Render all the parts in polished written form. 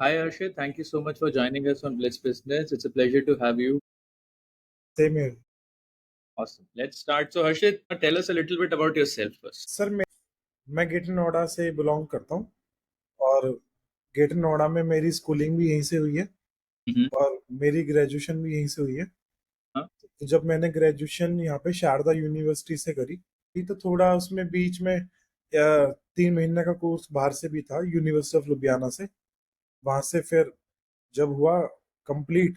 Hi Arshit, thank you so much for joining us on Blitz Business. It's a pleasure to have you. Same है। Awesome. Let's start. So Harshit, tell us a little bit about yourself first. Sir मैं greater Noida से belong करता हूँ और greater Noida में मेरी schooling भी यहीं से हुई है Mm-hmm. और मेरी ग्रेजुएशन भी यहीं से हुई है। Huh? तो जब मैंने ग्रेजुएशन यहाँ पे शारदा यूनिवर्सिटी से करी तो थोड़ा उसमें बीच में 3 महीने का कोर्स बाहर से भी था, यूनिवर्सिटी ऑफ लुधियाना से। वहां से फिर जब हुआ कंप्लीट,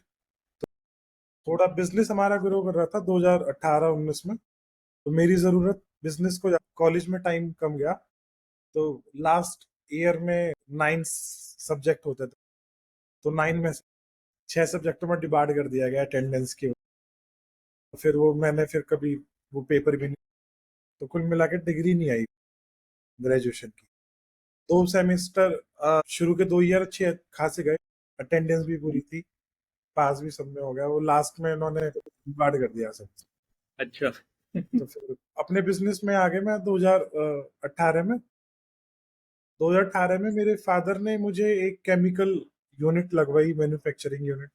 थोड़ा बिजनेस हमारा ग्रो कर रहा था 2018-19 में। तो मेरी जरूरत बिजनेस को, कॉलेज में टाइम कम गया तो लास्ट ईयर में 9 सब्जेक्ट होते थे, तो 9 में से 6 सब्जेक्टों में डिवाइड कर दिया गया अटेंडेंस की। फिर वो मैंने फिर कभी वो पेपर भी नहीं, तो कुल मिला के डिग्री नहीं आई ग्रेजुएशन की। 2 सेमेस्टर, शुरू के 2 ईयर अच्छे खासे गए, अटेंडेंस भी पूरी थी, पास भी सब में हो गया। वो लास्ट में इन्होंने डिवाइड कर दिया सब। अच्छा। तो फिर अपने बिजनेस में आ गए मैं 2018 में। 2018 में मेरे फादर ने मुझे एक केमिकल यूनिट लगवाई, मैन्युफैक्चरिंग यूनिट।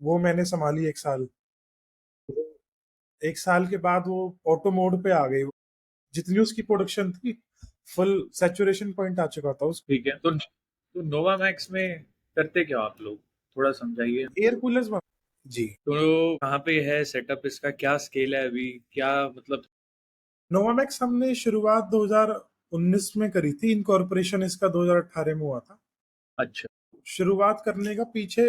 वो मैंने संभाली 1 साल। 1 साल के बाद वो ऑटो मोड पे आ गई। जितनी उसकी प्रोडक्शन थी, फुल सैचुरेशन पॉइंट आ चुका था उस। ठीक है। तो नोवामैक्स में करते क्या हो आप लोग? थोड़ा समझाइए। एयर कूलर्स में। जी। तो कहाँ पे है सेटअप, इसका क्या स्केल है अभी, क्या मतलब? नोवामैक्स हमने शुरुआत 2019 में करी थी, इनकॉर्पोरेशन इसका 2018 में हुआ था। अच्छा। शुरुआत करने का पीछे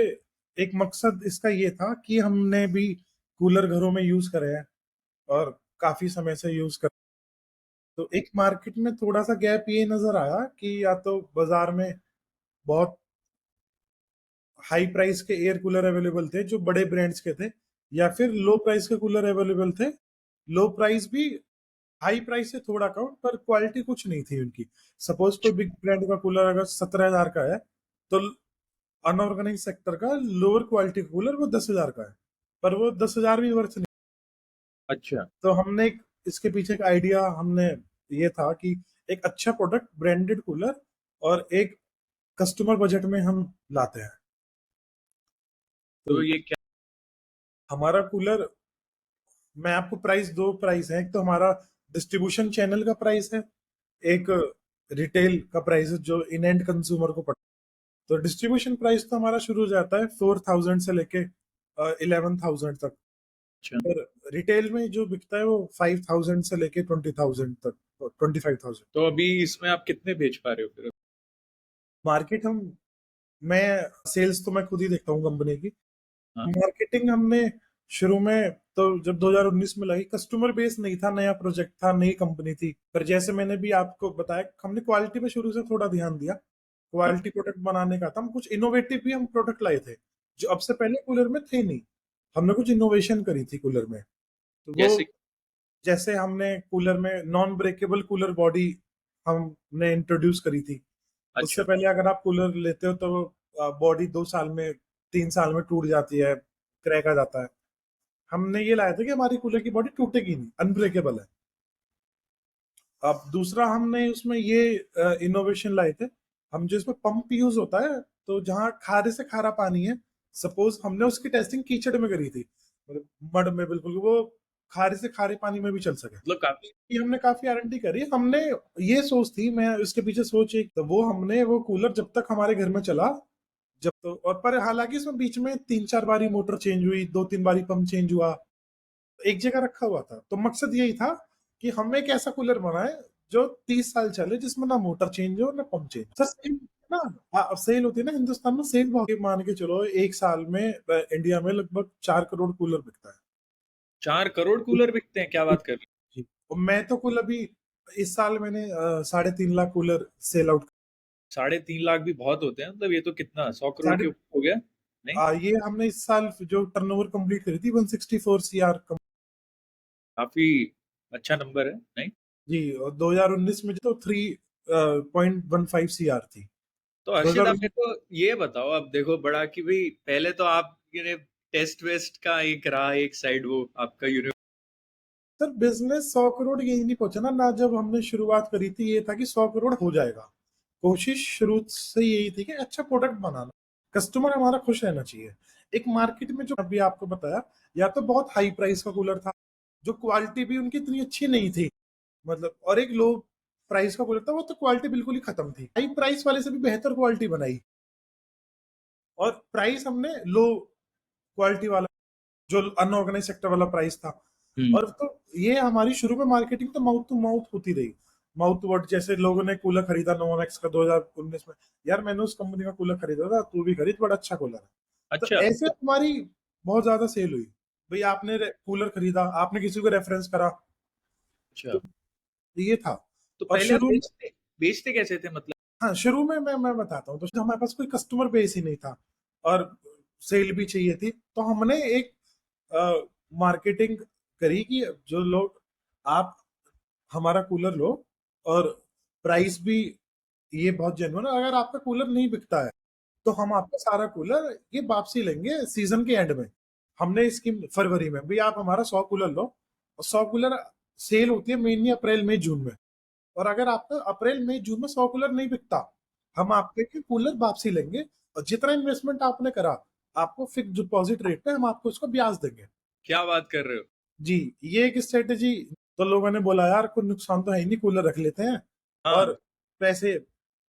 एक मकसद इसका ये था कि हमने भी कूलर घरों में यूज करे हैं और काफी समय से यूज कर। तो एक मार्केट में थोड़ा सा गैप ये नजर आया कि या तो बाजार में बहुत हाई प्राइस के एयर कूलर अवेलेबल थे जो बड़े ब्रांड्स के थे, या फिर लो प्राइस के कूलर अवेलेबल थे। लो प्राइस भी हाई प्राइस से थोड़ा कम, पर क्वालिटी कुछ नहीं थी उनकी। सपोज कोई बिग ब्रांड का कूलर अगर 17,000 का है, तो अनऑर्गेनाइज सेक्टर का लोअर क्वालिटी का कूलर वो 10,000 का है, पर वो 10,000 भी वर्थ नहीं। अच्छा। तो हमने इसके पीछे एक आइडिया हमने ये था कि एक अच्छा प्रोडक्ट, ब्रांडेड कूलर, और एक कस्टमर बजट में हम लाते हैं। तो तो ये क्या? हमारा कूलर, मैं आपको प्राइस, दो प्राइस है। एक तो हमारा डिस्ट्रीब्यूशन चैनल का प्राइस है, एक रिटेल का प्राइस है जो इन एंड कंज्यूमर को पड़ता है। तो डिस्ट्रीब्यूशन प्राइस तो हमारा शुरू हो जाता है 4,000 से लेके 11,000 तक। अच्छा। और रिटेल में जो बिकता है वो 5,000 से लेके 20,000 तक, 25,000। तो अभी इसमें आप कितने बेच पा रहे हो फिर? मार्केट हम, मैं सेल्स तो मैं खुद ही देखता हूँ कंपनी की। हाँ। मार्केटिंग हमने शुरू में, तो जब 2019 में लगी, कस्टमर बेस नहीं था, नया प्रोजेक्ट था, नई कंपनी थी। पर जैसे मैंने भी आपको बताया, हमने क्वालिटी पे शुरू से थोड़ा ध्यान दिया। हाँ। क्वालिटी प्रोडक्ट बनाने का था, हम कुछ इनोवेटिव भी हम प्रोडक्ट लाए थे जो अब से पहले कूलर में थे नहीं। हमने कुछ इनोवेशन करी थी कूलर में। तो वो, जैसे? जैसे हमने कूलर में नॉन ब्रेकेबल कूलर बॉडी हमने इंट्रोड्यूस करी थी। उससे अच्छा। पहले अगर आप कूलर लेते हो तो बॉडी 2 साल में, 3 साल में टूट जाती है, क्रैक आ जाता है। हमने ये लाया था कि हमारी कूलर की बॉडी टूटेगी नहीं, अनब्रेकेबल है। अब दूसरा हमने उसमें ये इनोवेशन लाए थे, हम जो इसमें पंप यूज होता है, तो जहाँ खारे से खारा पानी है, सपोज हमने उसकी टेस्टिंग कीचड़ में करी थी, मतलब मड में, बिल्कुल वो खारे से खारे पानी में भी चल सके। मतलब काफी। ये हमने काफी आरएनडी करी। हमने ये सोच थी, मैं इसके पीछे सोच, एक तो वो हमने वो कूलर जब तक हमारे घर में चला, जब तो, और पर हालांकि इसमें बीच में 3-4 बारी मोटर चेंज हुई, 2-3 बारी पंप चेंज हुआ, एक जगह रखा हुआ था। तो मकसद यही था कि हम एक ऐसा कूलर बनाए जो 30 साल चले, जिसमें ना मोटर चेंज हो ना पंप चेंज। सर सेल ना, सेल होती है ना हिंदुस्तान में, सेल बहुत, मान के चलो एक साल में इंडिया में लगभग 4 करोड़ कूलर बिकता 4 करोड़ है। कूलर बिकते हैं? क्या बात कर रहे जी। और मैं तो कुल अभी इस साल मैंने 3.5 lakh cooler sell out. 3.5 lakh भी बहुत होते हैं, मतलब ये तो कितना 100 करोड़ के साढ़े ऊपर हो गया? नहीं? ये हमने इस साल जो टर्नओवर कंप्लीट करी थी 164 CR। काफी अच्छा नंबर है, नहीं? जी। और 2019 में तो 3.15 CR थी। तो हर्षित, आप 2019। मेरे को ये बताओ, अब देखो बड़ा कि भाई पहले तो आप ये टेस्ट वेस्ट का एक रहा, एक साइड वो आपका यूनिट। सर बिजनेस 100 करोड़ यही नहीं पहुंचा ना, जब हमने शुरुआत करी थी ये था कि 100 करोड़ हो जाएगा। कोशिश शुरू से यही थी कि अच्छा प्रोडक्ट बनाना, कस्टमर हमारा खुश रहना चाहिए। एक मार्केट में जो अभी आपको बताया, या तो बहुत हाई प्राइस का कूलर था, जो क्वालिटी भी उनकी इतनी अच्छी नहीं थी, मतलब, और एक लो प्राइस का कूलर था, वो तो क्वालिटी बिल्कुल ही खत्म थी। हाई प्राइस वाले से भी बेहतर क्वालिटी बनाई, और प्राइस हमने लो क्वालिटी वाला, जो अनऑर्गेनाइज सेक्टर वाला प्राइस था। हम्म। और तो ये हमारी शुरू में मार्केटिंग तो माउथ टू माउथ होती रही, माउथ वर्ड। जैसे लोगों ने कूलर खरीदा नोवामेक्स का 2019 में, यार मैंने उस कंपनी का कूलर खरीदा था, तू भी खरीद, बड़ा अच्छा कूलर है। तो अच्छा। ऐसे हमारी बहुत ज्यादा सेल हुई। भाई आपने कूलर खरीदा, आपने किसी को रेफरेंस करा, अच्छा, तो ये था। तो और पहले आप शुरू, बेचते बेचते कैसे थे मतलब? हाँ शुरू में मैं बताता हूँ, तो हमारे पास कोई कस्टमर बेस ही नहीं था, और सेल भी चाहिए थी, तो हमने एक मार्केटिंग करी कि जो लोग, आप हमारा कूलर लो, और प्राइस भी ये बहुत जेन्युइन है, अगर आपका कूलर नहीं बिकता है तो हम आपका सारा कूलर ये वापसी लेंगे सीजन के एंड में। हमने स्कीम फरवरी में, भाई आप हमारा 100 कूलर लो, और 100 कूलर सेल होती है मेनली अप्रैल मई जून में, और अगर आपका अप्रैल मई जून में 100 कूलर नहीं बिकता, हम आपके के कूलर वापसी लेंगे, और जितना इन्वेस्टमेंट आपने करा, आपको फिक्स डिपॉजिट रेट पे हम आपको उसका ब्याज देंगे। क्या बात कर रहे हो? जी, ये एक स्ट्रेटेजी। तो लोगों ने बोला यार कोई नुकसान तो है ही नहीं, कूलर रख लेते हैं, हाँ, और पैसे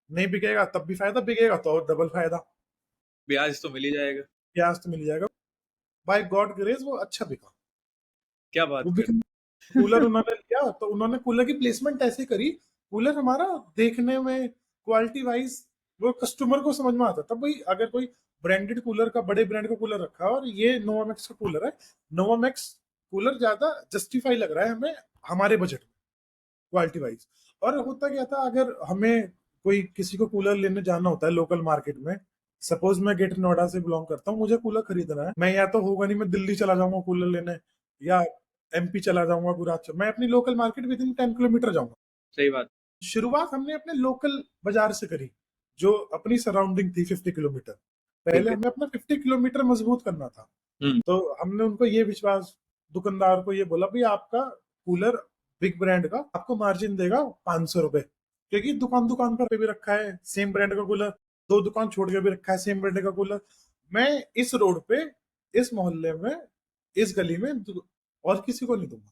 नहीं बिकेगा तब भी फायदा, बिकेगा तो और डबल फायदा, ब्याज तो मिल ही जाएगा। ब्याज तो मिल जाएगा। बाय गॉड ग्रेस वो अच्छा बिका, क्या वो बात कर बिक, कूलर उन्होंने लिया, तो उन्होंने कूलर की प्लेसमेंट ऐसे करी, कूलर हमारा देखने में क्वालिटी वाइज वो कस्टमर को समझ में आता था। भाई अगर कोई ब्रांडेड कूलर का, बड़े ब्रांड का कूलर रखा है, और ये नोवामेक्स का कूलर है, नोवामेक्स कूलर ज्यादा जस्टिफाई लग रहा है हमें, हमारे बजट में, क्वालिटी वाइज। और होता क्या था, अगर हमें कोई किसी को कूलर लेने जाना होता है लोकल मार्केट में, सपोज मैं ग्रेटर नोएडा से बिलोंग करता हूँ, मुझे कूलर खरीदना है, मैं या तो होगा नहीं, मैं दिल्ली चला जाऊंगा कूलर लेने, या एमपी चला जाऊंगा गुजरात, मैं अपनी local market with in 10 kilometre जाऊंगा। सही बात। शुरुआत हमने अपने लोकल बाजार से करी, जो अपनी सराउंडिंग थी 50 किलोमीटर। ठीक पहले है। हमें अपना 50 किलोमीटर मजबूत करना था। हम्म। तो हमने उनको ये विश्वास, दुकानदार को ये बोला, भाई आपका कूलर बिग ब्रांड का आपको मार्जिन देगा 500 रुपए, क्योंकि दुकान दुकान पर भी रखा है सेम ब्रांड का कूलर, दो दुकान छोड़ के भी रखा है सेम ब्रांड का कूलर। मैं इस रोड पे, इस मोहल्ले में, इस गली में और किसी को नहीं दूंगा,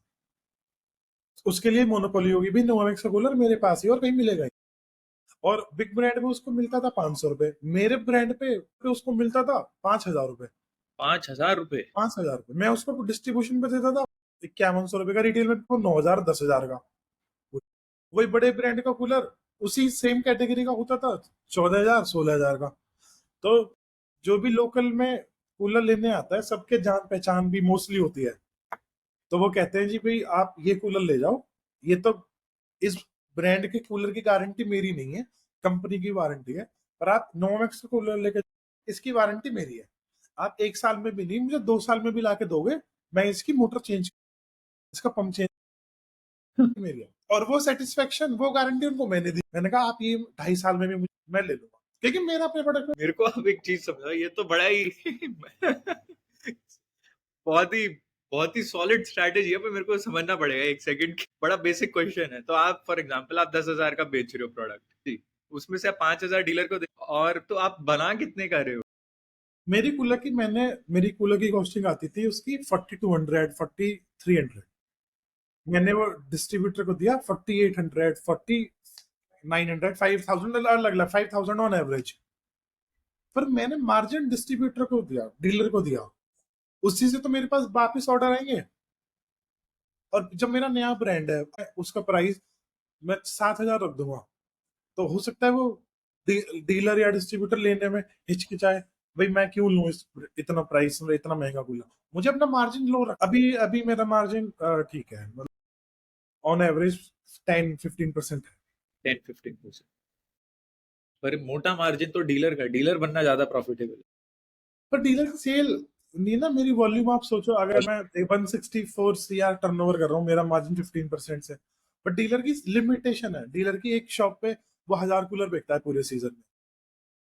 उसके लिए मोनोपोली होगी, भी नोवेक्स का कूलर मेरे पास ही और कहीं मिलेगा ही। और बिग ब्रांड पे उसको मिलता था 500 रुपए, मेरे ब्रांड पे उसको मिलता था 5,000 रुपए। 5,000 रुपए? 5,000 रुपए मैं उसको डिस्ट्रीब्यूशन पे देता था, 5100 रुपए का रिटेल में, 9,000 10,000 का। वही बड़े ब्रांड का कूलर उसी सेम कैटेगरी का होता था 14,000 16,000 का। तो जो भी लोकल में कूलर लेने आता है, सबके जान पहचान भी मोस्टली होती है, तो वो कहते हैं जी भाई आप ये कूलर ले जाओ, ये तो इस ब्रांड के कूलर की गारंटी मेरी नहीं है, कंपनी की वारंटी है, पर आप नोवेक्स का कूलर लेके, इसकी वारंटी मेरी है, आप 1 साल में भी नहीं, मुझे 2 साल में भी ला के दोगे, मैं इसकी मोटर चेंज, इसका पंप चेंज मेरी है। और वो सेटिस्फेक्शन, वो गारंटी उनको मैंने दी, मैंने कहा आप ये 2.5 साल में भी मैं ले लूंगा, क्योंकि मेरा अपने प्रोडक्ट में। मेरे को अब एक चीज समझा, ये तो बड़ा ही बहुत ही बहुत ही सॉलिड स्ट्रैटेजी है, पर मेरे को समझना पड़ेगा एक सेकंड। बड़ा बेसिक क्वेश्चन है। तो आप फॉर एग्जांपल आप 10,000 का बेच रहे हो प्रोडक्ट, जी, उसमें से आप 5,000 डीलर को दे, और तो आप बना कितने का रहे हो? मेरी कूलर की कॉस्टिंग आती थी उसकी 4200 4300, मैंने वो डिस्ट्रीब्यूटर को दिया 4800 4900 5000, अलग अलग 5000 ऑन एवरेज। पर मैंने मार्जिन डिस्ट्रीब्यूटर को दिया, डीलर को दिया, उसी से तो मेरे पास वापिस ऑर्डर आएंगे। और जब मेरा नया ब्रांड है, उसका प्राइस मैं 7,000 रख दूंगा, तो हो सकता है वो डीलर या डिस्ट्रीब्यूटर लेने में हिचकिचाए, भाई मैं क्यों लूं इस इतना प्राइस में इतना महंगा कूलर, मुझे अपना मार्जिन लो रख। अभी अभी मेरा मार्जिन ठीक है, ऑन एवरेज 10-15% है। 10-15%? पर मोटा मार्जिन तो डीलर का, डीलर बनना ज्यादा प्रॉफिटेबल पर डीलर की सेल नहीं ना, मेरी वॉल्यूम आप सोचो, अगर मैं 164 सीआर टर्नओवर कर रहा हूँ, मेरा मार्जिन 15% से, पर डीलर की लिमिटेशन है, डीलर की एक शॉप पे वो 1,000 कूलर बेचता है पूरे सीजन में,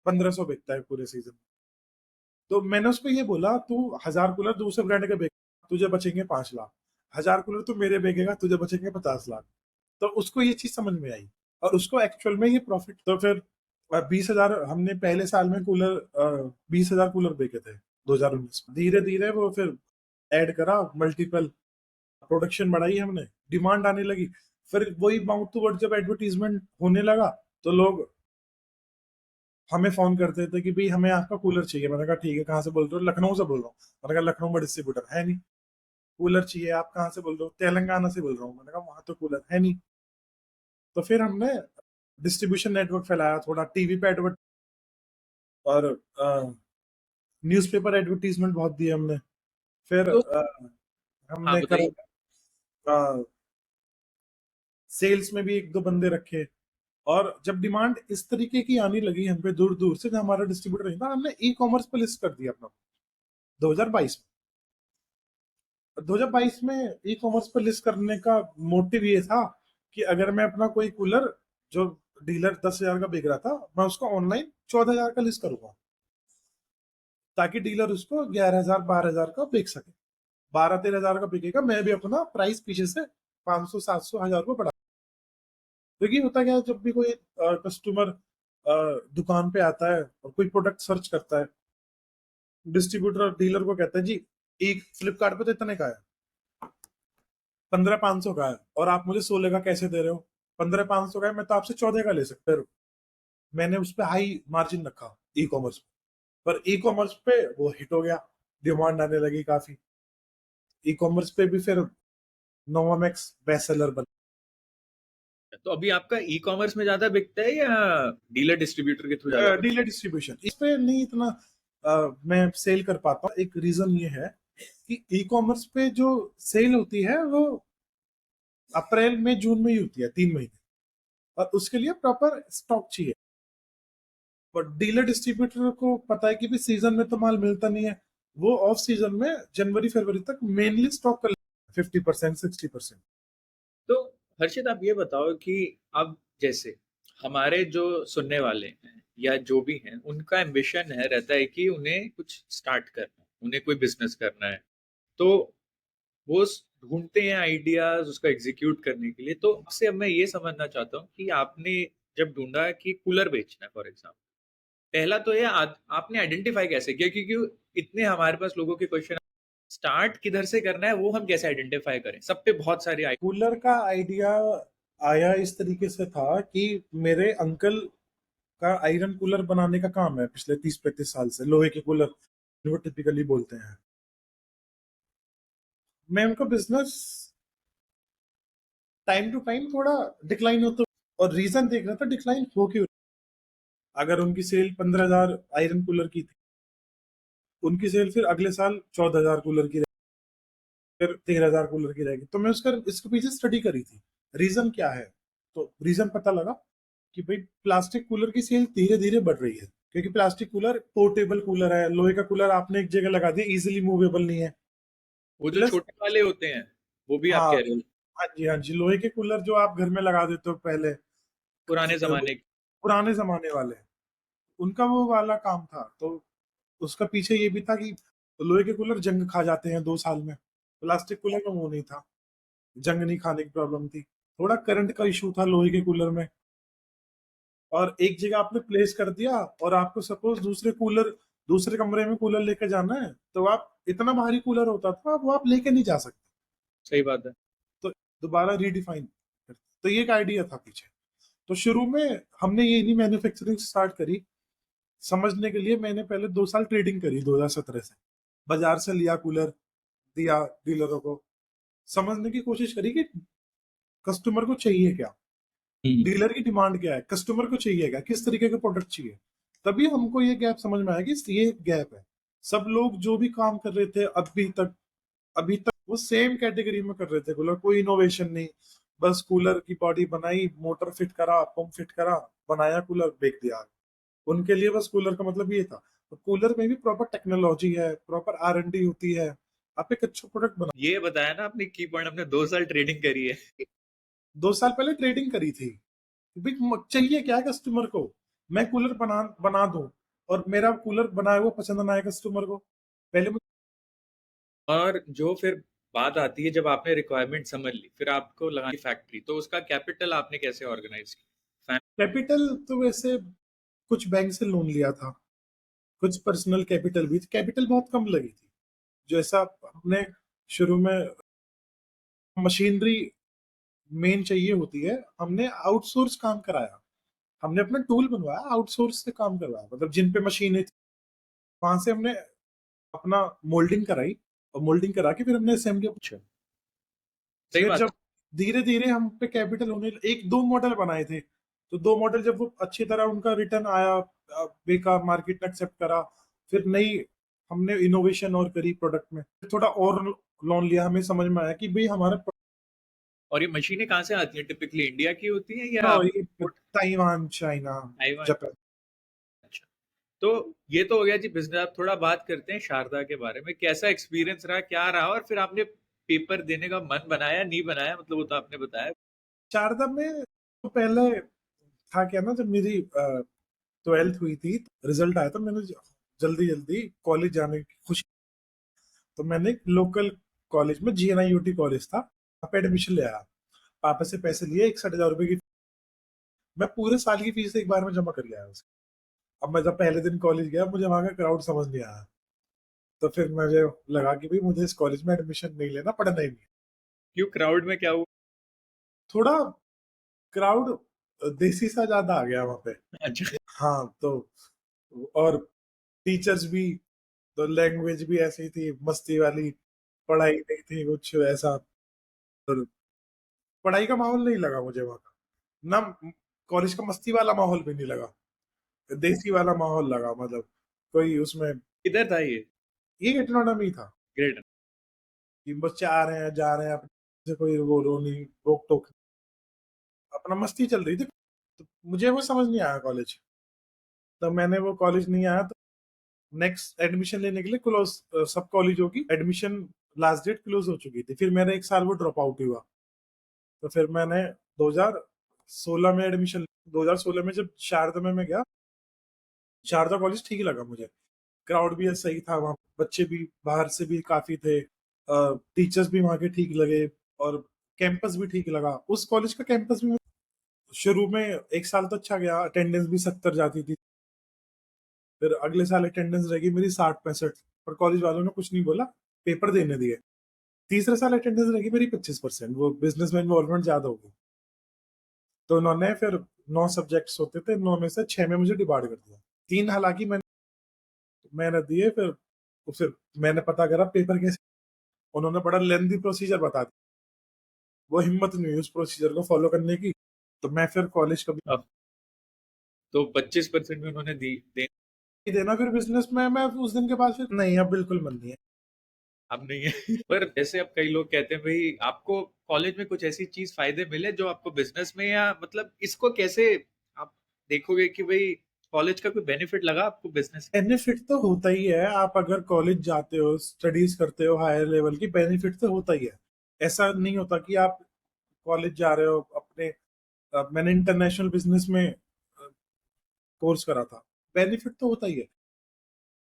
1,500 बेचता है पूरे सीजन में। तो मैंने उसको ये बोला, तू 1,000 कूलर दूसरे ब्रांड के बेच, तुझे बचेंगे 5 लाख, 1,000 कूलर तू मेरे बेचेगा, तुझे बचेंगे 50 लाख। तो उसको ये चीज समझ में आई, और उसको एक्चुअल में ये प्रॉफिट, तो फिर और 20,000 हमने पहले साल में कूलर 20,000 कूलर बेचे थे 2019 में। धीरे धीरे वो फिर ऐड करा, मल्टीपल प्रोडक्शन बढ़ाई हमने, डिमांड आने लगी। फिर वही माउथ टू वर्ड जब एडवर्टीजमेंट होने लगा तो लोग हमें फोन करते थे कि भाई हमें आपका कूलर चाहिए। मैंने कहा ठीक है, कहाँ से बोल रहे हो? लखनऊ से बोल रहा हूँ। मैंने कहा लखनऊ में डिस्ट्रीब्यूटर है नहीं, कूलर चाहिए। आप कहाँ से बोल रहे हो? तेलंगाना से बोल रहा हूँ। मैंने कहा वहां तो कूलर है नहीं। तो फिर हमने डिस्ट्रीब्यूशन नेटवर्क फैलाया, थोड़ा टीवी पे एडवर्ट और न्यूज़पेपर एडवर्टीजमेंट बहुत दिए हमने। फिर तो हाँ हमने बताइए। करा सेल्स में भी एक दो बंदे रखे। और जब डिमांड इस तरीके की आने लगी हम पे दूर दूर से, जब हमारा डिस्ट्रीब्यूटर नहीं था, हमने ई कॉमर्स पे लिस्ट कर दिया अपना 2022 में। 2022 में ई कॉमर्स पे लिस्ट करने का मोटिव ये था कि अगर मैं अपना कोई कूलर जो डीलर 10,000 का बिक रहा था, मैं उसको ऑनलाइन 14,000 का लिस्ट करूंगा, ताकि डीलर उसको 11,000 12,000 का बेच सके। 12-13,000 का बिकेगा, मैं भी अपना प्राइस पीछे से 500 700 1000 को बढ़ा। देखिए होता क्या है, जब भी कोई कस्टमर दुकान पे आता है और कोई प्रोडक्ट सर्च करता है, डिस्ट्रीब्यूटर डीलर को कहता है जी एक फ्लिपकार्ट पे तो इतने का है, 15,500 का है, और आप मुझे 16 का कैसे दे रहे हो? 15,500 का है, मैं तो आपसे 14 का ले सकता हूँ। मैंने उस पर हाई मार्जिन रखा ई कॉमर्स पे। पर ई कॉमर्स पे वो हिट हो गया, डिमांड आने लगी काफी। ई कॉमर्स पे भी फिर नोवामेक्स बेस्ट सेलर बना। तो अभी आपका ई कॉमर्स में ज्यादा बिकता है या डीलर डिस्ट्रीब्यूटर के थ्रू ज्यादा बिकता डीलर डिस्ट्रीब्यूशन इस पे नहीं इतना मैं सेल कर पाता हूँ। एक रीजन ये है कि ई कॉमर्स पे जो सेल होती है वो अप्रैल में जून में ही होती है, 3 महीने, और उसके लिए प्रॉपर स्टॉक चाहिए। पर डीलर डिस्ट्रीब्यूटर को पता है कि भी सीजन में तो माल मिलता नहीं है, वो ऑफ सीजन में जनवरी फरवरी तक मेनली स्टॉक कर 50% 60%। है? तो हर्षित आप ये बताओ कि अब जैसे हमारे जो सुनने वाले हैं या जो भी हैं उनका एम्बिशन है रहता है कि उन्हें कुछ स्टार्ट करना है, उन्हें कोई बिजनेस करना है। तो वो ढूंढते हैं आइडियाज उसको एग्जीक्यूट करने के लिए। तो आपसे अब मैं ये समझना चाहता हूँ कि आपने जब ढूंढा कि कूलर बेचना है फॉर एग्जाम्पल, पहला तो ये आपने आइडेंटिफाई कैसे किया? क्योंकि इतने हमारे पास लोगों के क्वेश्चन, स्टार्ट किधर से करना है वो हम कैसे आइडेंटिफाई करें? सब पे बहुत सारे कूलर का आइडिया आया इस तरीके से था कि मेरे अंकल का आयरन कूलर बनाने का काम है पिछले 30-35 साल से, लोहे के कूलर जो टिपिकली बोलते हैं। मैं उनका बिजनेस टाइम टू टाइम थोड़ा डिक्लाइन होता, और रीजन देख रहा था डिक्लाइन हो क्यों। अगर उनकी सेल 15,000 आयरन कूलर की थी, उनकी सेल फिर अगले साल 14,000 कूलर की रहेगी, फिर 13,000 कूलर की रहेगी। तो मैं उसका इसके पीछे स्टडी करी थी, रीजन क्या है। तो रीजन पता लगा कि भाई प्लास्टिक कूलर की सेल धीरे धीरे बढ़ रही है, क्योंकि प्लास्टिक कूलर पोर्टेबल कूलर है। लोहे का कूलर आपने एक जगह लगा दिया, इजिली मूवेबल नहीं है। वो जो प्लस छोटे वाले होते हैं वो भी आप हाँ, कह रहे हो? हाँ जी हाँ जी, लोहे के कूलर जो आप घर में लगा देते हो पहले, पुराने जमाने के। पुराने जमाने वाले, उनका वो वाला काम था। तो उसका पीछे ये भी था कि लोहे के कूलर जंग खा जाते हैं 2 साल में। प्लास्टिक कूलर में वो नहीं था, जंग नहीं खाने की प्रॉब्लम थी। थोड़ा करंट का इशू था लोहे के कूलर में। और एक जगह आपने प्लेस कर दिया और आपको सपोज दूसरे कमरे में कूलर लेके जाना है, तो आप इतना भारी कूलर होता था वो आप लेके नहीं जा सकते। सही बात है। तो दोबारा रीडिफाइन, तो ये एक आइडिया था पीछे। तो शुरू में हमने ये नहीं मैन्युफैक्चरिंग स्टार्ट करी। समझने के लिए मैंने पहले 2 साल ट्रेडिंग करी 2017 से, बाजार से लिया कूलर, दिया डीलरों को, समझने की कोशिश करी कि कस्टमर को चाहिए क्या, हम्म। डीलर की डिमांड क्या है, कस्टमर को चाहिए क्या, किस तरीके का प्रोडक्ट चाहिए। तभी हमको ये गैप समझ में आया कि ये गैप है। सब लोग जो भी काम कर रहे थे अभी तक वो सेम कैटेगरी में कर रहे थे कूलर, कोई इनोवेशन नहीं। बस कूलर की बॉडी बनाई, मोटर फिट करा, पंप फिट करा, बनाया कूलर, बेच दिया। उनके लिए बस कूलर का मतलब ये था। तो कूलर में भी प्रॉपर टेक्नोलॉजी है, प्रॉपर R&D होती है। आप एक अच्छा प्रोडक्ट बना। ये बताया ना आपने की पॉइंट, आपने 2 साल ट्रेडिंग करी है। 2 साल पहले ट्रेडिंग करी थी। भाई चाहिए क्या कस्टमर को, मैं कूलर बना बना दूं, और मेरा कूलर बनाया हुआ पसंद ना आए कस्टमर को, पहले मुझे। और जो फिर बात आती है जब आपने रिक्वायरमेंट समझ ली, फिर आपको लगानी फैक्ट्री, तो उसका कैपिटल आपने कैसे ऑर्गेनाइज किया? कैपिटल तो वैसे कुछ बैंक से लोन लिया था, कुछ पर्सनल कैपिटल भी, कैपिटल बहुत कम लगी थी। जैसा हमने शुरू में मशीनरी मेन चाहिए होती है, हमने आउटसोर्स काम कराया, हमने अपना टूल बनवाया, आउटसोर्स से काम करवाया, मतलब जिन पे मशीनें थी वहां से हमने अपना मोल्डिंग कराई, और मोल्डिंग करा के फिर हमने असेंबली। अच्छा, सही फिर बात जब है। धीरे धीरे हम पे कैपिटल होने, एक दो मॉडल बनाए थे, तो दो मॉडल जब वो अच्छी तरह उनका रिटर्न आया, बेका मार्केट ने एक्सेप्ट करा, फिर नई हमने इनोवेशन और करी प्रोडक्ट में, फिर थोड़ा और लोन लिया, हमें समझ में आया कि भाई हमारा और ये मशीनें कहाँ से आती हैं? टिपिकली इंडिया की होती हैं या हाँ, आप ये import? Taiwan, China, Taiwan. Japan. अच्छा, तो ये तो हो गया जी बिजनेस। आप थोड़ा बात करते हैं शारदा के बारे में, कैसा एक्सपीरियंस रहा, क्या रहा, और फिर आपने पेपर देने का मन बनाया नहीं बनाया, मतलब वो तो आपने बताया। शारदा में तो पहले था क्या ना, जब मेरी 12th हुई थी, रिजल्ट आया था, मैंने जल्दी जल्दी कॉलेज जाने की खुशी, तो मैंने लोकल कॉलेज में GNIUT कॉलेज था, वहाँ पे एडमिशन ले आया, पापा से पैसे लिए 61,000 रुपए की। मैं पूरे साल की फीस एक बार में जमा कर लिया उसे। अब मैं जब पहले दिन कॉलेज गया, मुझे वहां का क्राउड समझ नहीं आया, तो फिर मुझे लगा कि भाई मुझे इस कॉलेज में एडमिशन नहीं लेना, पढ़ना ही नहीं। क्यों, क्राउड में क्या हुआ? थोड़ा क्राउड देसी सा ज्यादा आ गया वहां पे। अच्छा। हाँ, तो और टीचर्स भी, तो लैंग्वेज भी ऐसी थी मस्ती वाली, पढ़ाई नहीं थी कुछ ऐसा, और पढ़ाई का माहौल नहीं लगा मुझे वहाँ का ना, कॉलेज का मस्ती वाला माहौल भी नहीं लगा, देसी वाला माहौल लगा, मतलब कोई उसमें। किधर था ये? ये एटनोडा में ही था, ग्रेट। कि बच्चे आ रहे हैं जा रहे हैं, अपने से कोई वो रो नहीं, रोक टोक, अपना मस्ती चल रही थी, तो मुझे वो समझ नहीं आया कॉलेज, तो मैंने वो कॉलेज नहीं आया, तो नेक्स्ट एडमिशन लेने के लिए क्लोज, सब कॉलेजों की एडमिशन लास्ट डेट क्लोज हो चुकी थी, फिर मेरा एक साल वो ड्रॉप आउट हुआ, तो फिर मैंने 2016 में एडमिशन, 2016 में जब शारदा में मैं गया, शारदा कॉलेज ठीक लगा मुझे, क्राउड भी सही था वहाँ, बच्चे भी बाहर से भी काफी थे, टीचर्स भी वहाँ के ठीक लगे, और कैंपस भी ठीक लगा, उस कॉलेज का कैंपस भी। शुरू में एक साल तो अच्छा गया, अटेंडेंस भी 70 जाती थी, फिर अगले साल अटेंडेंस रहेगी मेरी 60-65, पर कॉलेज वालों ने कुछ नहीं बोला, पेपर देने दिए। तीसरे साल अटेंडेंस रहेगी मेरी 25%, वो बिजनेस में इन्वॉल्वमेंट ज्यादा होगी, तो उन्होंने फिर 9 सब्जेक्ट्स होते थे, 9 में से 6 में मुझे डिवाइड कर दिया, 3 हालांकि मैंने दिए, फिर मैंने पता करा पेपर कैसे, उन्होंने बड़ा लेंदी प्रोसीजर बता दिया, वो हिम्मत नहीं हुई उस प्रोसीजर को फॉलो करने की, तो मैं फिर कॉलेज कभी अब तो 25% में उन्होंने दी दे। नहीं देना, फिर बिजनेस में मैं उस दिन के बाद फिर नहीं, अब बिल्कुल मन नहीं है। अब नहीं है। पर जैसे अब कई लोग कहते हैं भाई आपको कॉलेज में कुछ ऐसी चीज फायदे मिले जो आपको बिजनेस में, या मतलब इसको कैसे आप देखोगे कि भाई कॉलेज का कोई बेनिफिट लगा आपको बिजनेस? बेनिफिट तो होता ही है, आप अगर कॉलेज जाते हो, स्टडीज करते हो हायर लेवल की, बेनिफिट तो होता ही है। ऐसा नहीं होता कि आप कॉलेज जा रहे हो अपने, मैंने इंटरनेशनल बिजनेस में कोर्स करा था, बेनिफिट तो होता ही है।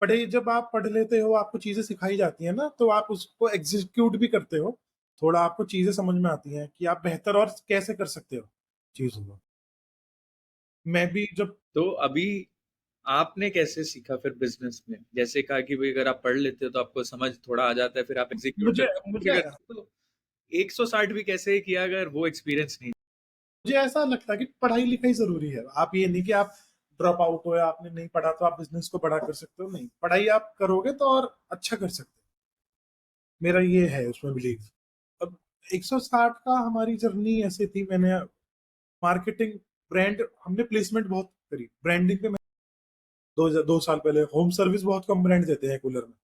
पढ़े जब आप पढ़ लेते हो, आपको चीजें सिखाई जाती है ना, तो आप उसको एग्जीक्यूट भी करते हो, थोड़ा आपको चीजें समझ में आती हैं कि आप बेहतर और कैसे कर सकते हो चीजों को। मैं भी जब, तो अभी आपने कैसे सीखा फिर बिजनेस में? जैसे कहा कि भाई अगर आप पढ़ लेते हो तो आपको समझ थोड़ा आ जाता है, फिर आप एग्जीक्यूट मुझे करते हो, मुझे फिर तो 160 भी कैसे किया अगर वो एक्सपीरियंस नहीं? मुझे ऐसा लगता है कि पढ़ाई लिखाई जरूरी है, आप ये नहीं कि आप ड्रॉप आउट हो या आपने नहीं पढ़ा तो आप बिजनेस को बड़ा कर सकते हो, नहीं, पढ़ाई आप करोगे तो और अच्छा कर सकते हो, मेरा ये है उसमें बिलीव। अब 160 का हमारी जर्नी ऐसे थी, मैंने मार्केटिंग, ब्रांड, हमने प्लेसमेंट बहुत करी ब्रांडिंग पे। 2 साल पहले होम सर्विस बहुत कम ब्रांड देते हैं कूलर में,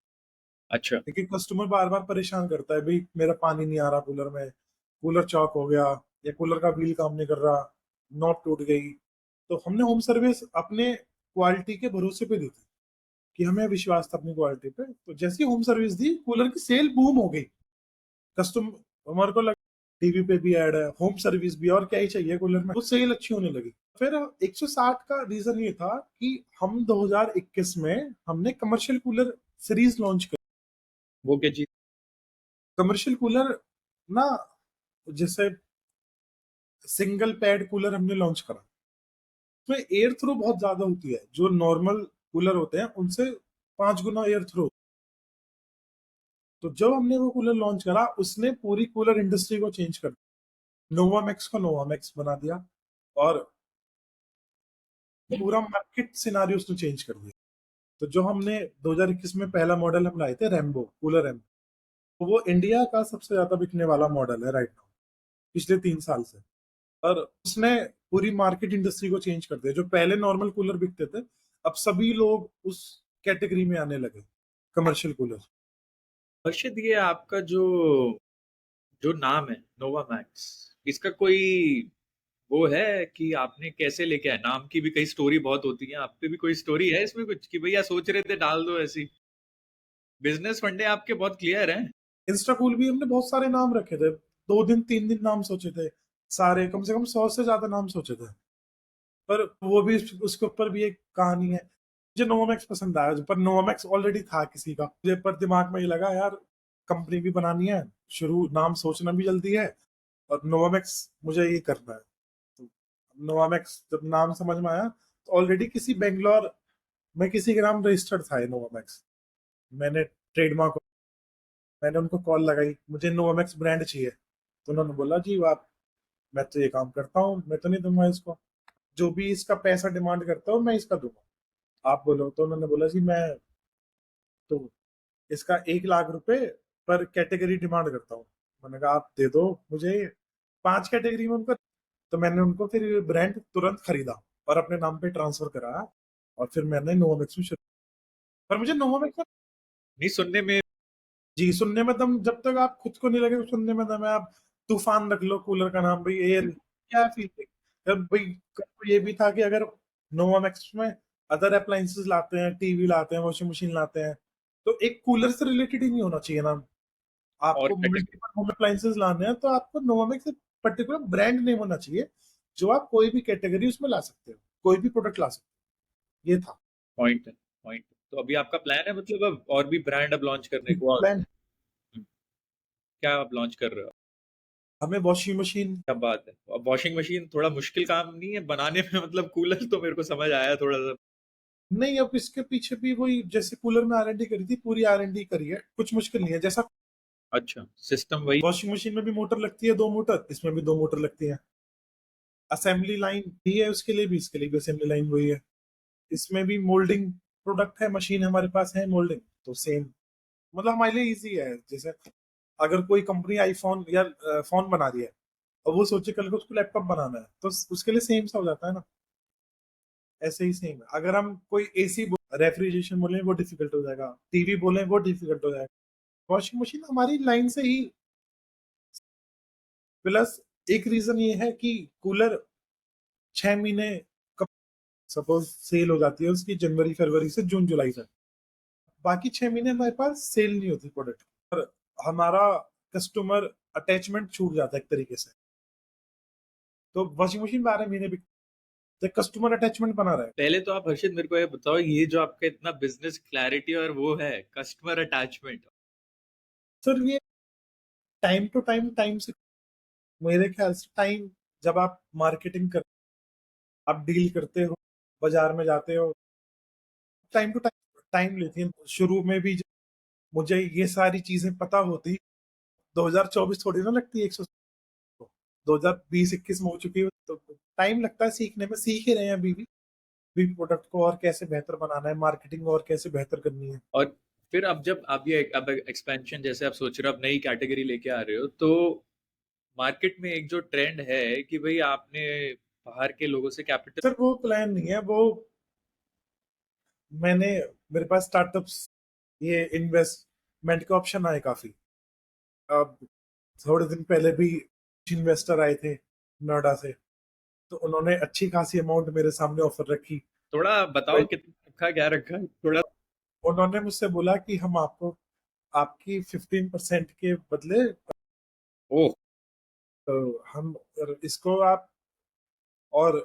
अच्छा। लेकिन कस्टमर बार बार परेशान करता है, भाई मेरा पानी नहीं आ रहा कूलर में, कूलर चॉक हो गया, या कूलर का व्हील काम नहीं कर रहा, नॉब टूट गई, तो हमने होम सर्विस अपने क्वालिटी के भरोसे पे दी थी, कि हमें विश्वास था अपनी क्वालिटी पे, तो जैसी होम सर्विस दी, कूलर की सेल बूम हो गई, कस्टमर को लगा टीवी पे भी ऐड है, होम सर्विस भी, और क्या ही चाहिए कूलर में, वो सेल अच्छी होने लगी। फिर 160 का रीजन ये था कि हम 2021 में हमने कमर्शियल कूलर सीरीज लॉन्च कर, वो क्या चीज? कमर्शियल कूलर ना, जैसे सिंगल पैड कूलर हमने लॉन्च करा, उसमें एयर थ्रो बहुत ज्यादा होती है, जो नॉर्मल कूलर होते हैं उनसे 5 गुना एयर थ्रो। तो जब हमने वो कूलर लॉन्च करा, उसने पूरी कूलर इंडस्ट्री को चेंज कर दिया, नोवामेक्स को नोवामेक्स बना दिया, और पूरा मार्केट सिनारियो उसने चेंज कर दिया। तो जो हमने 2021 में पहला मॉडल हम लाए थे, रैम्बो कूलर रैम्बो, तो वो इंडिया का सबसे ज्यादा बिकने वाला मॉडल है राइट नाउ, पिछले 3 साल से। और उसने पूरी मार्केट इंडस्ट्री को चेंज कर दिया। जो पहले नॉर्मल कूलर बिकते थे, अब सभी लोग उस कैटेगरी में आने लगे, कमर्शियल कूलर। हर्षित, ये आपका जो जो नाम है नोवामैक्स, इसका कोई वो है कि आपने कैसे लेके आए? नाम की भी कई स्टोरी बहुत होती है, आप पे भी कोई स्टोरी है इसमें कुछ कि भैया सोच रहे थे डाल दो ऐसी? बिजनेस फंडे आपके बहुत क्लियर हैं। इंस्टा कूल भी हमने बहुत सारे नाम रखे थे, 2 दिन 3 दिन नाम सोचे थे, सारे कम से कम 100 से ज्यादा नाम सोचे थे। पर वो भी उसके ऊपर भी एक कहानी है। मुझे नोवामैक्स पसंद आया, पर नोवामैक्स ऑलरेडी था किसी का, मुझे पर दिमाग में ये लगा यार कंपनी भी बनानी है, शुरू नाम सोचना भी जल्दी है, और नोवामैक्स मुझे ये करना है। तो नोवामैक्स जब नाम समझ में आया, तो ऑलरेडी किसी बेंगलोर में किसी के नाम रजिस्टर्ड था ये नोवामैक्स। मैंने ट्रेडमार्क, मैंने उनको कॉल लगाई, मुझे नोवामैक्स ब्रांड चाहिए। तो उन्होंने बोला जी आप, मैं तो ये काम करता हूँ, मैं तो नहीं दूंगा इसको, जो भी इसका पैसा डिमांड करता हूँ मैं इसका दूंगा, आप बोलो। तो उन्होंने बोला जी मैं तो इसका 1 लाख रुपए पर कैटेगरी डिमांड करता हूँ। मैंने कहा आप दे दो मुझे 5 कैटेगरी में उनका। तो मैंने उनको फिर ब्रांड तुरंत खरीदा और अपने नाम पे ट्रांसफर कराया, और फिर मैंने नोवामेक्स में शुरू। पर मुझे नोवामेक्स में, नहीं सुनने में। जी सुनने में दम, जब तक आप खुद को नहीं लगे सुनने में दम है, आप तूफान रख लो कूलर का नाम भाई, एयर क्या फील। भाई ये भी था कि अगर नोवामेक्स में अदर अप्लायंसेस लाते हैं, टीवी लाते हैं, वॉशिंग मशीन लाते हैं, तो एक कूलर से रिलेटेड ही नहीं होना चाहिए ना। और आपको कैटेगरी। मल्टीपल होम अप्लायंसेस लाने हैं, तो आपको नोवामेक्स से पर्टिकुलर ब्रांड नेम होना चाहिए, जो आप कोई भी कैटेगरी उसमें ला सकते हो, कोई भी प्रोडक्ट ला सकते हो। ये था पॉइंट है, पॉइंट। तो अभी आपका प्लान है मतलब अब और भी ब्रांड अब लॉन्च करने को? और प्लान। क्या आप लॉन्च कर रहे हो? हमें वॉशिंग मशीन, क्या बात है! अब वॉशिंग मशीन थोड़ा मुश्किल काम नहीं है बनाने में? मतलब कूलर तो मेरे को समझ आया थोड़ा सा। नहीं अब इसके पीछे भी वही, जैसे कूलर में R&D करी थी, पूरी R&D करी है, कुछ मुश्किल नहीं है। जैसा अच्छा, सिस्टम वही। वॉशिंग मशीन में भी मोटर लगती है 2 मोटर, इसमें भी 2 मोटर लगती है। असेंबली लाइन भी है उसके लिए भी, इसके लिए भी असेंबली लाइन वही है। इसमें भी मोल्डिंग प्रोडक्ट है, मशीन हमारे पास है मोल्डिंग, तो सेम। मतलब हमारे लिए इजी है। जैसे अगर कोई कंपनी आईफोन या फोन बना रही है, और वो सोचे कल को उसको लैपटॉप बनाना है, तो उसके लिए सेम सा हो जाता है ना। ऐसे ही सेम है, अगर हम कोई एसी रेफ्रिजरेशन बोले वो डिफिकल्ट हो जाएगा, टीवी बोले वो डिफिकल्ट हो जाएगा। वॉशिंग मशीन हमारी लाइन से ही। प्लस एक रीजन ये है कि कूलर 6 महीने, कब सपोज सेल हो जाती है उसकी जनवरी फरवरी से जून जुलाई तक, बाकी 6 महीने हमारे पास सेल नहीं होती प्रोडक्ट, और हमारा कस्टमर अटैचमेंट छूट जाता है एक तरीके से। तो वॉशिंग मशीन 12 महीने भी कस्टमर अटैचमेंट बना रहा है। पहले तो आप हर्षित मेरे को ये बताओ, ये जो आपका इतना बिजनेस क्लैरिटी और वो है कस्टमर अटैचमेंट, सर ये टाइम टू टाइम से, मेरे ख्याल से टाइम, जब आप मार्केटिंग कर, आप डील करते हो, बाजार में जाते हो, टाइम टू टाइम लेती है। शुरू में भी जब मुझे ये सारी चीजें पता होती, 2024 थोड़ी ना लगती है 100, 2020-21 में हो चुकी है, तो टाइम लगता है सीखने में, सीख ही रहे हैं भी प्रोडक्ट को और कैसे बेहतर बनाना है, मार्केटिंग और कैसे बेहतर करनी है। और फिर अब जब आप ये अब एक्सपेंशन जैसे आप सोच रहे हो, अब नई कैटेगरी लेके आ रहे हो, तो मार्केट में एक जो ट्रेंड है कि भाई आपने बाहर के लोगों से कैपिटल। सर वो प्लान नहीं है वो, मैंने, मेरे पास स्टार्टअप्स, ये इन्वेस्टमेंट के ऑप्शन आए काफी। अब थोड़े दिन पहले भी इन्वेस्टर आए थे नोएडा से, तो उन्होंने अच्छी खासी अमाउंट मेरे सामने ऑफर रखी। थोड़ा बताओ कितना रखा, क्या रखा थोड़ा। उन्होंने मुझसे बोला कि हम आपको आपकी 15% के बदले, ओह। तो हम इसको आप, और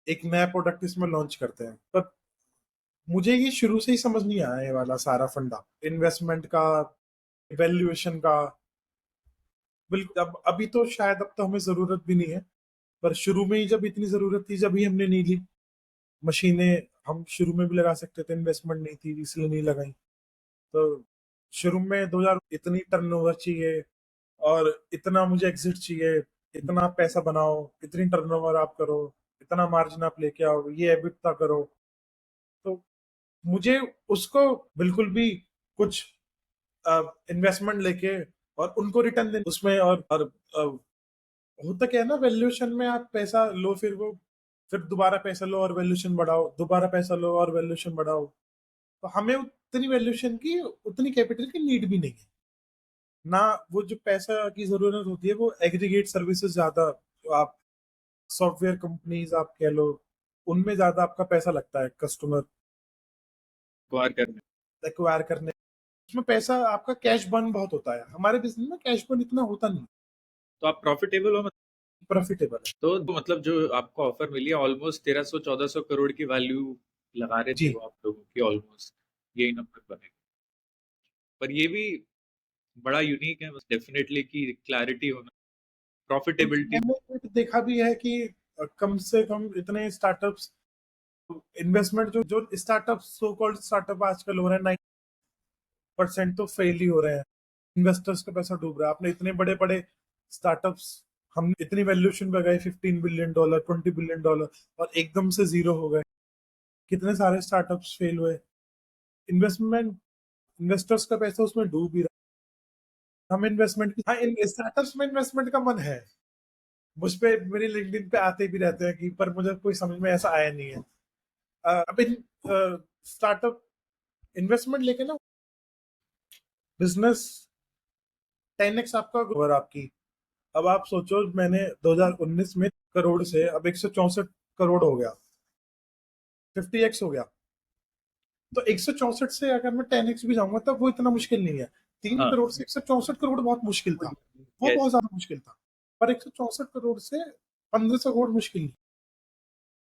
एक नया प्रोडक्ट इसमें लॉन्च करते हैं। पर मुझे ये शुरू से ही समझ नहीं आया ये वाला सारा फंडा इन्वेस्टमेंट का, वैल्यूएशन का। बिल्कुल अब अभी तो शायद अब तो हमें जरूरत भी नहीं है, पर शुरू में ही जब इतनी जरूरत थी जब ही हमने नहीं ली मशीनें। हम शुरू में भी लगा सकते थे, इन्वेस्टमेंट नहीं थी इसलिए नहीं लगाई। तो शुरू में 2000 इतनी टर्नओवर चाहिए और इतना मुझे एग्जिट चाहिए, इतना आप पैसा बनाओ, इतनी टर्नओवर आप करो, इतना मार्जिन आप लेके आओ, ये एबिटा करो। तो मुझे उसको बिल्कुल भी कुछ इन्वेस्टमेंट लेके और उनको रिटर्न देना उसमें और होता क्या है ना, वैल्यूएशन में आप पैसा लो, फिर वो फिर दोबारा पैसा लो और वैल्यूएशन बढ़ाओ, दोबारा पैसा लो और वैल्यूएशन बढ़ाओ। तो हमें उतनी वैल्यूएशन की, उतनी कैपिटल की नीड भी नहीं है ना। वो जो पैसा की जरूरत होती है वो एग्रीगेट सर्विसेज ज्यादा, जो आप सॉफ्टवेयर कंपनीज आप कह लो, उनमें ज्यादा आपका पैसा लगता है कस्टमर एक्वायर करने। एक्वायर करने। उसमें पैसा आपका कैश बर्न बहुत होता है, हमारे बिजनेस में कैश बर्न इतना होता नहीं, तो आप प्रॉफिटेबल हो मतलब? प्रॉफिटेबल है। तो मतलब जो आपको ऑफर मिली है ऑलमोस्ट 1300-1400 करोड़ की वैल्यू लगा रहे थे जी। वो आप लोगों की, ऑलमोस्ट यही नंबर बनेगा। पर ये भी बड़ा यूनिक है डेफिनेटली कि क्लैरिटी होना, प्रॉफिटेबिलिटी। मैंने एक देखा भी है कि कम से कम इतने स्टार्टअप्स, इन्वेस्टमेंट जो जो स्टार्टअप सो कॉल्ड स्टार्टअप आजकल हो रहे हैं 90% तो फेल ही हो रहे हैं। इन्वेस्टर्स का पैसा डूब रहा है। आपने इतने बड़े बड़े स्टार्टअप्स, हम इतनी वैल्यूएशन पे गए, $15 बिलियन, $20 बिलियन, और एकदम से जीरो हो गए। कितने सारे स्टार्टअप्स फेल हुए। इन्वेस्टमेंट, इन्वेस्टर्स का पैसा उसमें डूब ही रहा है। हम इन्वेस्टमेंट, हाँ, इन स्टार्टअप्स में इन्वेस्टमेंट का मन है। मुझ पे मेरे लिंक्डइन पे आते भी रहते हैं कि, पर मुझे कोई समझ में ऐसा आया नहीं है। अब इन स्टार्टअप इन्वेस्टमेंट लेके ना बिजनेस 10x आपका ओवर आपकी। अब आप सोचो, मैंने 2019 में करोड़ से अब 164 करोड़ हो गया, 50x हो गया। तो 164 से अगर मैं 10x भी जाऊंगा तब वो इतना मुश्किल नहीं है। 3 करोड़ से 164 करोड़ बहुत मुश्किल था, वो बहुत यस, ज्यादा मुश्किल था। पर 164 करोड़ से 1500 करोड़ मुश्किल नहीं।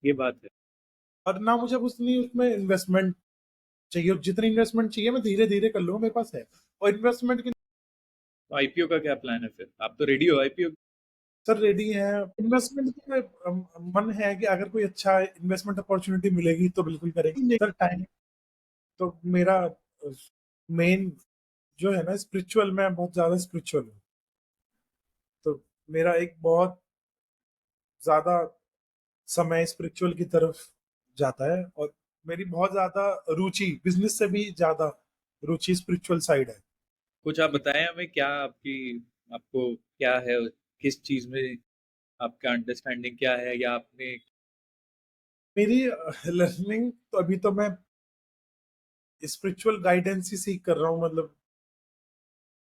ये बात है। और ना मुझे उतनी उसमें इन्वेस्टमेंट चाहिए, जितनी इन्वेस्टमेंट चाहिए मैं धीरे धीरे कर लूंगा, मेरे पास है। और इन्वेस्टमेंट की तो आईपीओ का क्या प्लान है फिर? आप तो रेडी हो आईपीओ? सर रेडी है। इन्वेस्टमेंट में मन है कि अगर कोई अच्छा इन्वेस्टमेंट अपॉर्चुनिटी मिलेगी तो बिल्कुल करेंगे सर। टाइम तो मेरा मेन जो है ना स्पिरिचुअल, मैं बहुत ज्यादा स्पिरिचुअल हूँ। तो मेरा एक बहुत ज्यादा समय स्पिरिचुअल की तरफ जाता है, और मेरी बहुत ज्यादा रुचि बिजनेस से भी ज्यादा रुचि स्पिरिचुअल साइड है। कुछ आप कि बताएं हमें, क्या आपकी, आपको क्या है, किस चीज में आपका अंडरस्टैंडिंग क्या है, या आपने? मेरी लर्निंग तो अभी तो मैं स्पिरिचुअल गाइडेंस ही सीख कर रहा हूँ। मतलब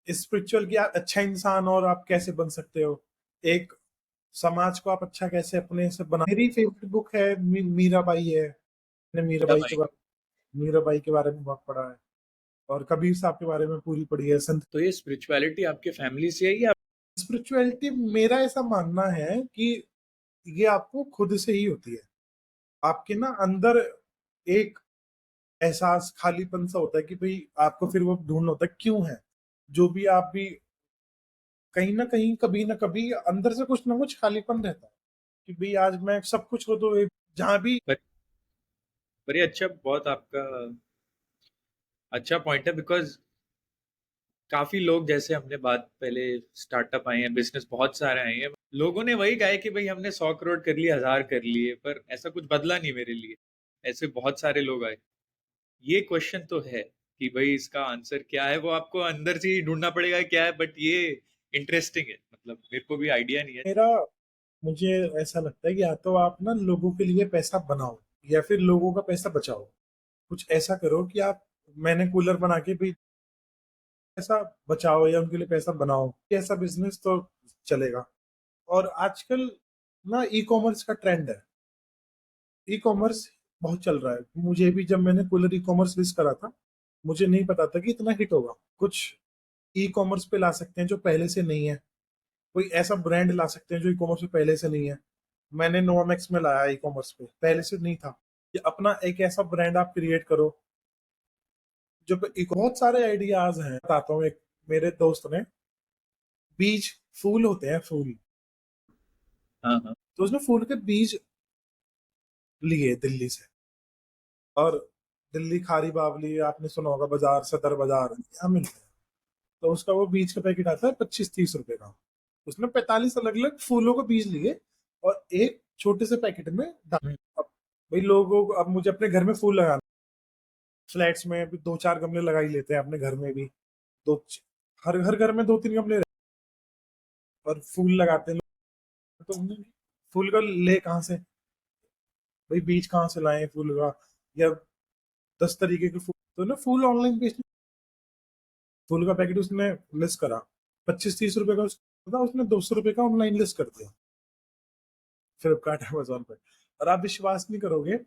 स्पिरिचुअल की आप अच्छा इंसान और आप कैसे बन सकते हो, एक समाज को आप अच्छा कैसे अपने से बना। मेरी फेवरेट बुक है मीराबाई है। मैंने मीरा भाई? मीराबाई के बारे में बहुत पढ़ा है, और कबीर साहब के बारे में पूरी पढ़ी है। संत तो ये स्पिरिचुअलिटी आपके फैमिली से है या? स्पिरिचुअलिटी, मेरा ऐसा मानना है कि ये आपको खुद से ही होती है। आपके ना अंदर एक एहसास खालीपन सा होता है कि भाई आपको फिर वो ढूंढना होता है क्यों है। जो भी आप भी कहीं ना कहीं कभी ना कभी अंदर से कुछ ना कुछ खालीपन रहता है कि भाई आज मैं सब कुछ हो तो जहां भी। पर, पर ये अच्छा, बहुत आपका अच्छा पॉइंट है, बिकॉज काफी लोग, जैसे हमने बात पहले, स्टार्टअप आए हैं, बिजनेस बहुत सारे आए हैं, लोगों ने वही कहा है कि भाई हमने 100 करोड़ कर लिए, 1000 कर लिए, पर ऐसा कुछ बदला नहीं मेरे लिए। ऐसे बहुत सारे लोग आए। ये क्वेश्चन तो है कि भाई इसका आंसर क्या है, वो आपको अंदर से ही ढूंढना पड़ेगा क्या है, बट ये इंटरेस्टिंग है, मतलब मेरे को भी आइडिया नहीं है। मेरा मुझे ऐसा लगता है कि या तो आप ना लोगों के लिए पैसा बनाओ या फिर लोगों का पैसा बचाओ। कुछ ऐसा करो कि आप, मैंने कूलर बना के भी पैसा बचाओ या उनके लिए पैसा बनाओ, ऐसा बिजनेस तो चलेगा। और आजकल ना ई कॉमर्स का ट्रेंड है। ई कॉमर्स बहुत चल रहा है। मुझे भी जब मैंने कूलर ई कॉमर्स लिस्ट करा था, मुझे नहीं पता था कि इतना हिट होगा। कुछ ई कॉमर्स पे ला सकते हैं जो पहले से नहीं है, कोई ऐसा ब्रांड ला सकते हैं जो ई कॉमर्स पे पहले से नहीं है। मैंने नोवामेक्स में लाया ई कॉमर्स पे, पहले से नहीं था। कि अपना एक ऐसा ब्रांड आप क्रिएट करो जो बहुत सारे आइडियाज हैं। बताता हूँ, एक मेरे दोस्त ने बीज, फूल होते हैं फूल, हाँ हाँ। तो उसने फूल के बीज लिए दिल्ली से। और दिल्ली खारी बावली आपने सुना होगा, बाजार, सदर बाजार, यहाँ मिलते हैं। तो उसका वो बीज का पैकेट आता है 25-30 रुपए का। उसने 45 अलग अलग फूलों के बीज लिए और एक छोटे से पैकेट में डाल। अब भाई लोगों को, अब मुझे अपने घर में फूल लगाना, फ्लैट्स में भी 2-4 गमले लगा ही लेते हैं, अपने घर में भी दो, हर हर घर में 2-3 गमले और फूल लगाते हैं लोग। तो उन्हें फूल का ले कहाँ से, भाई बीज कहाँ से लाए फूल का, या 10 तरीके के फूल। तो ना फूल ऑनलाइन बेचने, फूल का पैकेट उसने लिस्ट करा 25-30 रुपए का, था उसने 200 रुपए का ऑनलाइन लिस्ट कर दिया फ्लिपकार्ट, अमेजोन पे। और आप विश्वास नहीं करोगे,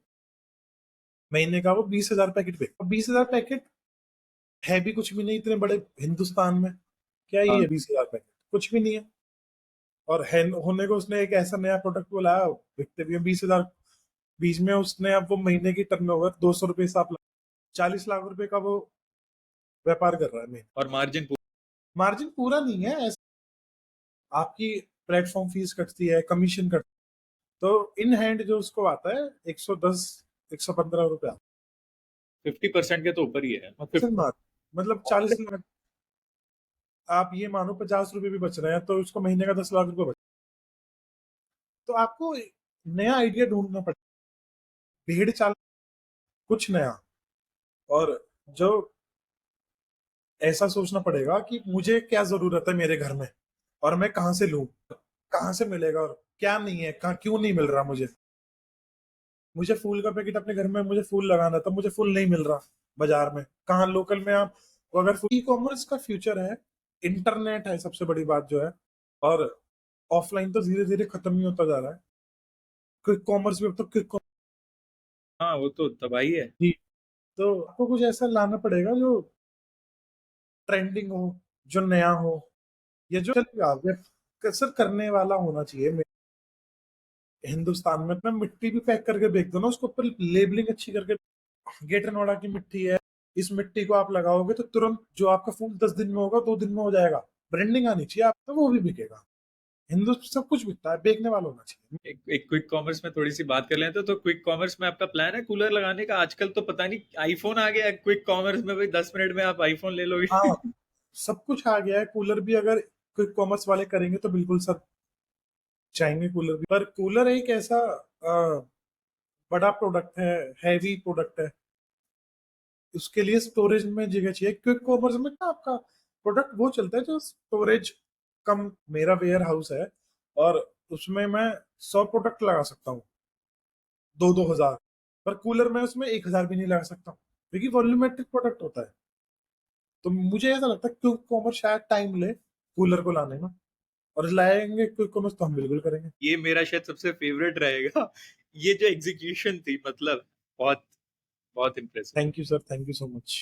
महीने का वो 20,000 पैकेट पे, 20,000 पैकेट है भी कुछ भी नहीं इतने बड़े हिंदुस्तान में। क्या ही हाँ है 20,000 पैकेट, कुछ भी नहीं है। और है होने को उसने एक ऐसा नया प्रोडक्ट बोला, बिकते भी 20,000 बीच में। उसने अब वो महीने की टर्नओवर 200 रुपए से आप 40 लाख रुपए का वो व्यापार कर रहा है महीने। और मार्जिन मार्जिन पूरा नहीं है ऐसा, आपकी प्लेटफॉर्म फीस कटती है, कमीशन कट, तो इन हैंड जो उसको आता है 110, 115 रुपया 50% के तो ऊपर ही है मतलब 40 लाख। आप ये मानो 50 रुपए भी बच रहे हैं तो उसको महीने का 10 लाख रुपए बच। तो आपको नया आइडिया ढूंढना पड़ेगा, भेड़ चाल, कुछ नया। और जो ऐसा सोचना पड़ेगा कि मुझे क्या जरूरत है मेरे घर में, और मैं कहाँ से लूं, कहाँ से मिलेगा, और क्या नहीं है, कहाँ क्यों नहीं मिल रहा मुझे। मुझे फूल का पैकेट अपने घर में, मुझे फूल लगाना था, मुझे फूल नहीं मिल रहा बाजार में, कहाँ लोकल में आप। अगर ई कॉमर्स का फ्यूचर है, इंटरनेट है सबसे बड़ी बात जो है। और ऑफलाइन तो धीरे धीरे खत्म ही होता जा रहा है। क्विक कॉमर्स भी अब तो क्विक, हाँ वो तो तबाही है। जी। तो आपको कुछ ऐसा लाना पड़ेगा जो ट्रेंडिंग हो, जो नया हो, या जो चलेगा, कसर करने वाला होना चाहिए। हिंदुस्तान में अपना मिट्टी भी पैक करके बेच दो ना, उसके ऊपर लेबलिंग अच्छी करके, गेट नोड़ा की मिट्टी है, इस मिट्टी को आप लगाओगे तो तुरंत जो आपका फूल 10 दिन में होगा 2 दिन में हो जाएगा। ब्रांडिंग आनी चाहिए आप, तो वो भी बिकेगा। हिंदू सब कुछ बिकता है, बेचने वाला होना चाहिए। एक क्विक कॉमर्स में थोड़ी सी बात कर लेते हैं तो क्विक कॉमर्स में आपका प्लान है कूलर लगाने का? आजकल तो पता नहीं आईफोन आ गया है क्विक कॉमर्स में, भाई 10 मिनट में आप आईफोन ले लोगे। हाँ, सब कुछ आ गया है। कूलर भी अगर क्विक कॉमर्स वाले करेंगे तो बिल्कुल सब चाहेंगे कूलर भी। पर कूलर एक ऐसा बड़ा प्रोडक्ट है, हैवी प्रोडक्ट है, उसके लिए स्टोरेज में जगह चाहिए। क्विक कॉमर्स में क्या आपका प्रोडक्ट वो चलता है जो स्टोरेज कम। मेरा वेयर हाउस है और उसमें मैं 100 प्रोडक्ट लगा सकता हूँ, 2-2 हजार। पर कूलर में उसमें 1,000 भी नहीं लगा सकता, क्योंकि वॉल्यूमेट्रिक प्रोडक्ट होता है। तो मुझे ऐसा लगता है क्विक कॉमर्स शायद टाइम ले कूलर को लाने में, और लाएंगे क्विक कॉमर्स तो हम बिल्कुल करेंगे। ये मेरा शायद सबसे फेवरेट रहेगा। ये जो एग्जीक्यूशन थी, मतलब बहुत बहुत impressive. Thank you sir, thank you so much.